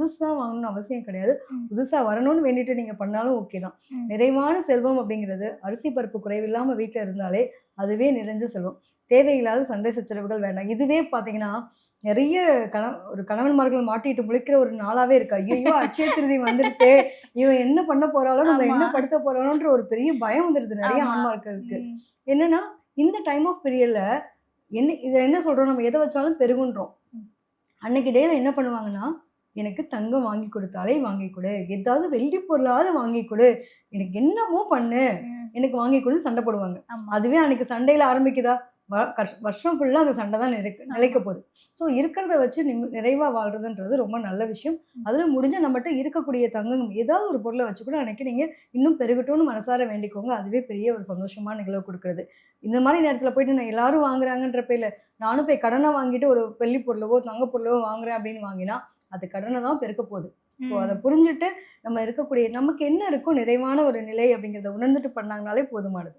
புதுசா வாங்கணும்னு அவசியம் கிடையாது. ம். புதுசா வரணும்னு வேண்டிட்டு நீங்க பண்ணாலும் ஓகே தான். ம். நிறைவான செல்வம் அப்படிங்கிறது அரிசி பருப்பு குறைவில்லாம வீட்ல இருந்தாலே அதுவே நிறைஞ்ச செல்வம். தேவையில்லாத சண்டை சச்சரவுகள் வேண்டாம். இதுவே பார்த்தீங்கன்னா, நெறைய ஒரு கணவன்மார்கள் மாட்டிட்டு முழிக்கிற ஒரு நாளாவே இருக்கு. ஐய்யய்யோ! அட்சய திருதி வந்துடுத்தே! இவன் என்ன பண்ண போறாளோ? நம்மள ஆமா, என்ன படுத்த போறாளோன்ற ஒரு பெரிய பயம் வந்துருது நெறைய ஆமா. ஆண்மார்களுக்கு. ம். என்னன்னா, இந்த டைம் ஆஃப் பீரியட்ல இத என்ன சொல்றோம்? நம்ம எத வச்சாலும் பெருகுன்றோம். ம். அன்னைக்கு டேல என்ன பண்ணுவாங்கன்னா, எனக்கு தங்கம் வாங்கி குடுத்தாலே வாங்கி குடு. ஏதாவது வெள்ளி பொருளாவது வாங்கி குடு. எனக்கு என்னமோ பண்ணு. ம். எனக்கு வாங்கி குடுன்னு சண்டை போடுவாங்க. ஆமா, அதுவே அன்னைக்கு சண்டையில ஆரம்பிக்குதா? வருஷம் ஃபுல்லா அந்த சண்டை தான் நிலைக்க ஆமா. போகுது. ஸோ இருக்கிறத வச்சு நிறைவா வாழ்றதுன்றது ரொம்ப நல்ல விஷயம். ம். அதில முடிஞ்சா நம்மட்ட இருக்கக்கூடிய தங்கம் ஏதாவது ஒரு பொருள வச்சு கூட அன்னைக்கு நீங்க இன்னும் பெருகட்டும்னு மனசார வேண்டிக்கோங்க. அதுவே பெரிய ஒரு சந்தோஷமான நிகழ்வு குடுக்குறது. இந்த மாரி நேரத்தில போயிட்டு நான் எல்லாரும் வாங்குறாங்கன்ற பேர்ல, நானும் போய் கடன வாங்கிட்டு ஒரு வெள்ளி பொருளவோ, தங்க பொருளவோ வாங்குறேன் அப்படின்னு வாங்கினா, அது கடன தான் பெருக்க போகுது. ஸோ அத ம். புரிஞ்சுட்டு நம்ம இருக்கக்கூடிய நமக்கு என்ன இருக்கோ நிறைவான ஒரு நிலை அப்படிங்கிறத உணர்ந்துட்டு பண்ணாங்கனாலே போதுமானது.